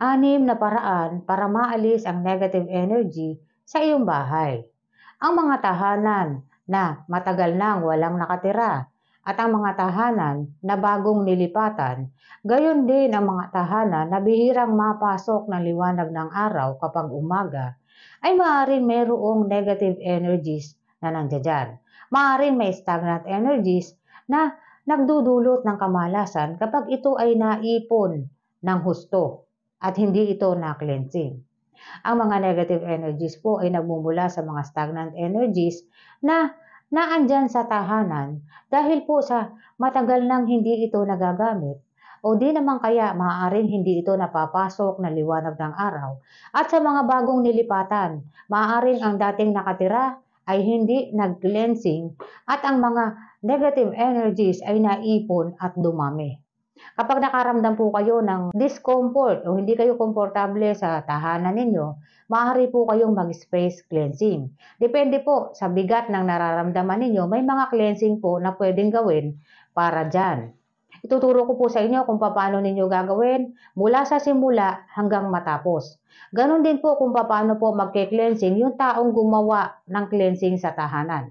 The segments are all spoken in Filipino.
Anim na paraan para maalis ang negative energy sa iyong bahay. Ang mga tahanan na matagal nang walang nakatira at ang mga tahanan na bagong nilipatan, gayon din ang mga tahanan na bihirang mapasok ng liwanag ng araw kapag umaga, ay maaaring mayroong negative energies na nandiyan. Maaaring may stagnant energies na nagdudulot ng kamalasan kapag ito ay naipon ng husto at hindi ito na-cleansing. Ang mga negative energies po ay nagmumula sa mga stagnant energies na naandyan sa tahanan dahil po sa matagal nang hindi ito nagagamit o di naman kaya maaaring hindi ito napapasok na liwanag ng araw at sa mga bagong nilipatan, maaaring ang dating nakatira ay hindi nag-cleansing at ang mga negative energies ay naipon at dumami. Kapag nakaramdam po kayo ng discomfort o hindi kayo komportable sa tahanan ninyo, maaari po kayong mag-space cleansing. Depende po sa bigat ng nararamdaman ninyo, may mga cleansing po na pwedeng gawin para dyan. Ituturo ko po sa inyo kung paano ninyo gagawin mula sa simula hanggang matapos. Ganon din po kung paano po magke-cleansing yung taong gumawa ng cleansing sa tahanan.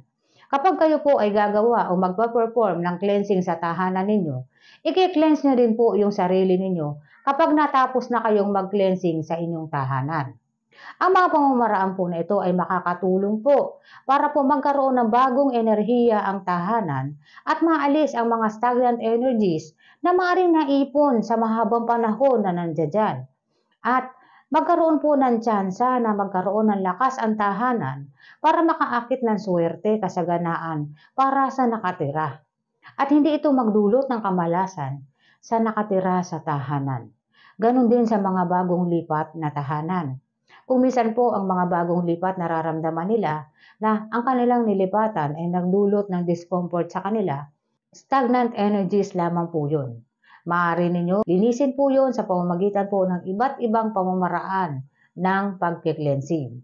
Kapag kayo po ay gagawa o magpa-perform ng cleansing sa tahanan ninyo, i-cleanse nyo din po yung sarili ninyo kapag natapos na kayong mag-cleansing sa inyong tahanan. Ang mga pamamaraan po na ito ay makakatulong po para po magkaroon ng bagong enerhiya ang tahanan at maalis ang mga stagnant energies na maaaring naipon sa mahabang panahon na nandiyan. At magkaroon po ng tsansa na magkaroon ng lakas ang tahanan para makaakit ng swerte, kasaganaan para sa nakatira. At hindi ito magdulot ng kamalasan sa nakatira sa tahanan. Ganon din sa mga bagong lipat na tahanan. Kung minsan po ang mga bagong lipat nararamdaman nila na ang kanilang nilipatan ay nagdulot ng discomfort sa kanila, stagnant energies lamang po yun. Maaari ninyo linisin po yun sa pamamagitan po ng iba't ibang pamamaraan ng pagki-cleansing.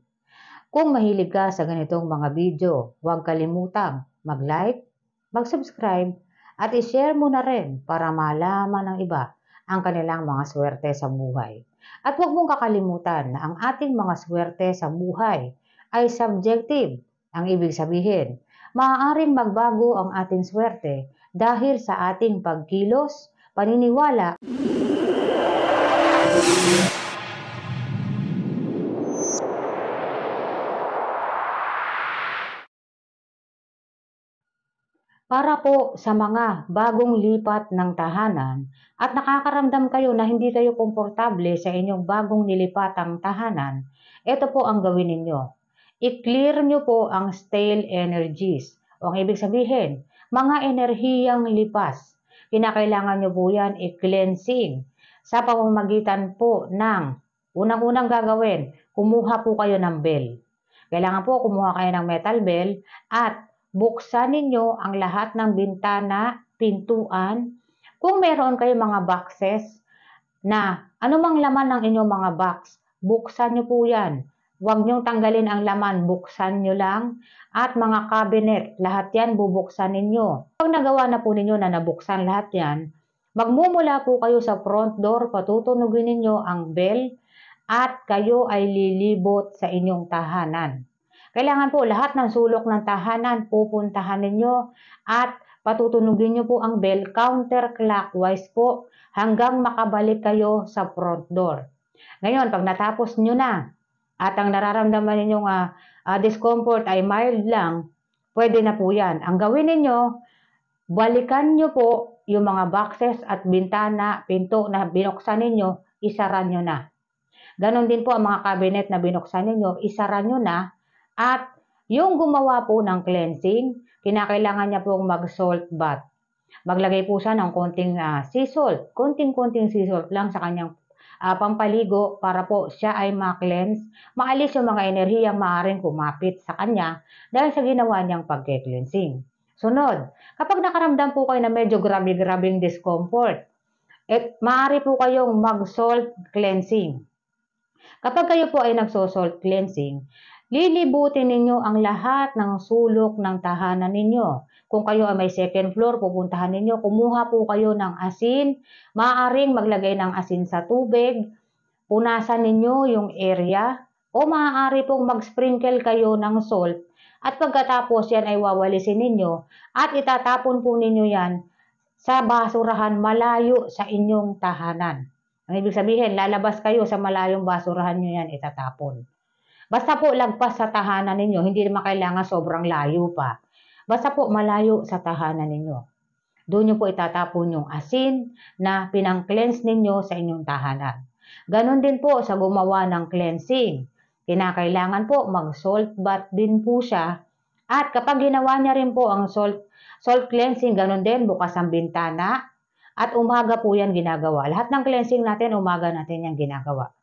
Kung mahilig ka sa ganitong mga video, huwag kalimutang mag-like, mag-subscribe, at i-share mo na rin para malaman ng iba ang kanilang mga swerte sa buhay. At huwag mong kakalimutan na ang ating mga swerte sa buhay ay subjective. Ang ibig sabihin, maaaring magbago ang ating swerte dahil sa ating pagkilos, paniniwala, para po sa mga bagong lipat ng tahanan at nakakaramdam kayo na hindi kayo komportable sa inyong bagong nilipatang tahanan, ito po ang gawin ninyo. I-clear nyo po ang stale energies. O ang ibig sabihin, mga enerhiyang lipas. Kinakailangan nyo po yan i-cleansing sa pamamagitan po ng unang-unang gagawin, kumuha po kayo ng bell. Kailangan po kumuha kayo ng metal bell at buksan ninyo ang lahat ng bintana, pintuan. Kung meron kayong mga boxes na anumang laman ng inyong mga box, buksan nyo po yan. Huwag nyong tanggalin ang laman, buksan nyo lang. At mga cabinet, lahat yan bubuksan ninyo. Pag nagawa na po ninyo na nabuksan lahat yan, magmumula po kayo sa front door, patutunugin ninyo ang bell at kayo ay lilibot sa inyong tahanan. Kailangan po lahat ng sulok ng tahanan pupuntahan ninyo at patutunugin nyo po ang bell counterclockwise po hanggang makabalik kayo sa front door. Ngayon, pag natapos nyo na at ang nararamdaman ninyong discomfort ay mild lang, pwede na po yan. Ang gawin ninyo, balikan nyo po yung mga boxes at bintana, pinto na binuksan ninyo, isara nyo na. Ganon din po ang mga cabinet na binuksan ninyo, isara nyo na. At yung gumawa po ng cleansing, kinakailangan niya pong mag-salt bath. Maglagay po siya ng konting sea salt. Konting-konting sea salt lang sa kanyang pampaligo para po siya ay ma-cleanse. Maalis yung mga enerhiyang maaaring kumapit sa kanya dahil sa ginawa niyang pagke-cleansing. Sunod, kapag nakaramdam po kayo na medyo grabe-grabing discomfort, maaari po kayong mag-salt cleansing. Kapag kayo po ay nagso-salt cleansing, lilibutin ninyo ang lahat ng sulok ng tahanan ninyo. Kung kayo ay may second floor, pupuntahan ninyo, kumuha po kayo ng asin, maaaring maglagay ng asin sa tubig, punasan ninyo yung area o maaari pong mag-sprinkle kayo ng salt at pagkatapos yan ay wawalisin ninyo at itatapon po ninyo yan sa basurahan malayo sa inyong tahanan. Ang ibig sabihin, lalabas kayo sa malayong basurahan nyo yan itatapon. Basta po lagpas sa tahanan ninyo, hindi naman kailangan sobrang layo pa. Basta po malayo sa tahanan ninyo. Doon nyo po itatapon yung asin na pinang-cleanse ninyo sa inyong tahanan. Ganon din po sa gumawa ng cleansing. Kinakailangan po mag-salt bath din po siya. At kapag ginawa niya rin po ang salt cleansing, ganon din, bukas ang bintana. At umaga po yan ginagawa. Lahat ng cleansing natin, umaga natin yan ginagawa.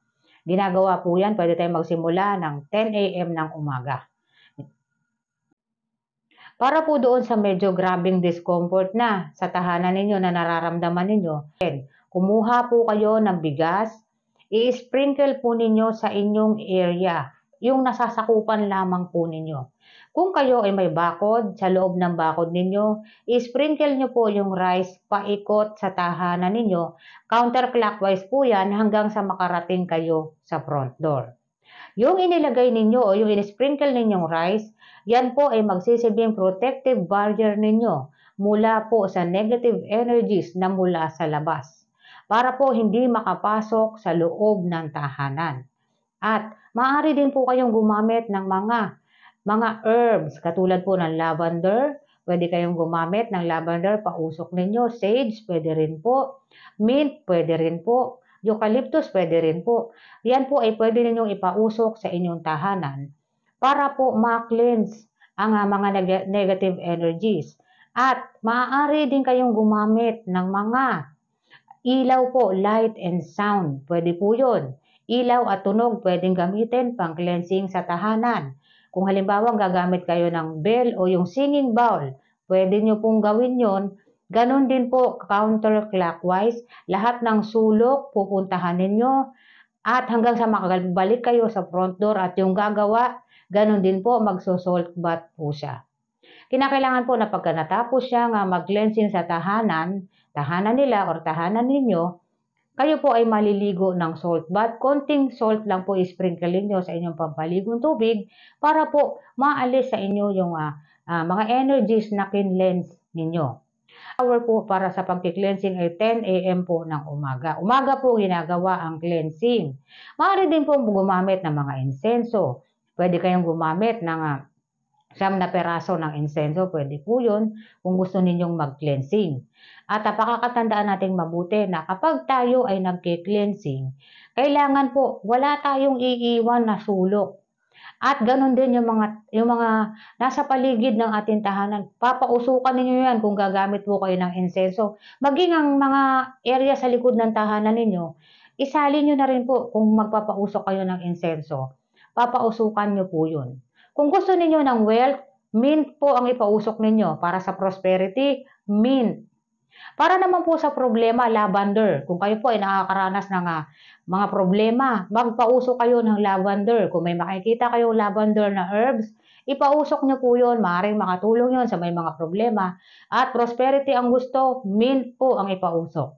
Ginagawa po yan, pwede tayong magsimula ng 10 a.m. ng umaga. Para po doon sa medyo grabing discomfort na sa tahanan ninyo na nararamdaman ninyo, kumuha po kayo ng bigas, i-sprinkle po ninyo sa inyong area, yung nasasakupan lamang po ninyo. Kung kayo ay may bakod, sa loob ng bakod ninyo, i-sprinkle nyo po yung rice paikot sa tahanan ninyo. Counterclockwise po yan hanggang sa makarating kayo sa front door. Yung inilagay ninyo o yung in-sprinkle ninyong rice, yan po ay magsisilbing protective barrier ninyo mula po sa negative energies na mula sa labas para po hindi makapasok sa loob ng tahanan. At maaari din po kayong gumamit ng mga herbs katulad po ng lavender. Pwede kayong gumamit ng lavender, pausok ninyo. Sage, pwede rin po. Mint, pwede rin po. Eucalyptus, pwede rin po. Yan po ay pwede ninyong ipausok sa inyong tahanan para po ma-cleanse ang mga negative energies. At maaari din kayong gumamit ng mga ilaw po, light and sound. Pwede po yun. Ilaw at tunog pwedeng gamitin pang cleansing sa tahanan. Kung halimbawa gagamit kayo ng bell o yung singing bowl, pwede nyo pong gawin yon. Ganon din po counterclockwise. Lahat ng sulok pupuntahan ninyo at hanggang sa makabalik kayo sa front door at yung gagawa, ganon din po magso-salt bath po siya. Kinakailangan po na pagka natapos siya nga mag-cleansing sa tahanan nila or tahanan ninyo, kayo po ay maliligo ng salt bath. Konting salt lang po i-sprinkle nyo sa inyong pampaligong tubig para po maalis sa inyo yung mga energies na kinlens ninyo. Hour po para sa pagki-cleansing ay 10 a.m. po ng umaga. Umaga po ginagawa ang cleansing. Maaari din po gumamit ng mga insenso. Pwede kayong gumamit ng siyam na peraso ng insenso, pwede po yun kung gusto ninyong mag-cleansing. At pakakatandaan nating mabuti na kapag tayo ay nag-cleansing, kailangan po wala tayong iiwan na sulok. At ganun din yung mga nasa paligid ng ating tahanan. Papausukan ninyo yan kung gagamit po kayo ng insenso. Maging ang mga area sa likod ng tahanan ninyo, isali nyo na rin po kung magpapausok kayo ng insenso. Papausukan nyo po yun. Kung gusto ninyo ng wealth, mint po ang ipausok ninyo. Para sa prosperity, mint. Para naman po sa problema, lavender. Kung kayo po ay nakakaranas ng mga problema, magpausok kayo ng lavender. Kung may makikita kayong lavender na herbs, ipausok nyo po yun. Maaaring makatulong yun sa may mga problema. At prosperity ang gusto, mint po ang ipausok.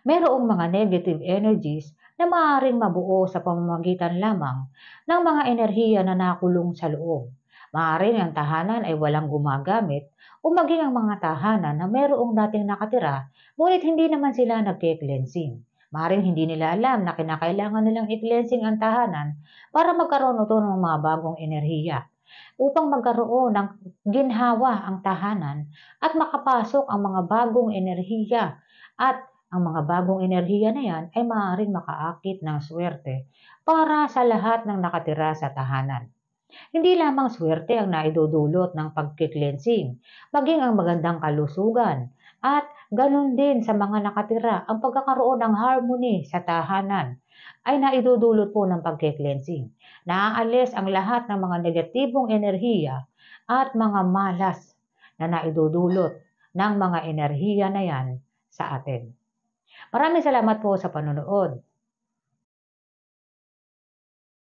Merong mga negative energies na maaaring mabuo sa pamamagitan lamang ng mga enerhiya na nakulong sa loob. Maaaring ang tahanan ay walang gumagamit o maging ang mga tahanan na merong dating nakatira, ngunit hindi naman sila nagke-cleansing. Maaaring hindi nila alam na kinakailangan nilang i-cleansing ang tahanan para magkaroon ito ng mga bagong enerhiya. Upang magkaroon ng ginhawa ang tahanan at makapasok ang mga bagong enerhiya at ang mga bagong enerhiya na yan ay maaaring makaakit ng swerte para sa lahat ng nakatira sa tahanan. Hindi lamang swerte ang naidudulot ng pagki-cleansing, maging ang magandang kalusugan at ganun din sa mga nakatira ang pagkakaroon ng harmony sa tahanan ay naidudulot po ng pagki-cleansing. Naaalis ang lahat ng mga negatibong enerhiya at mga malas na naidudulot ng mga enerhiya na yan sa atin. Maraming salamat po sa panonood.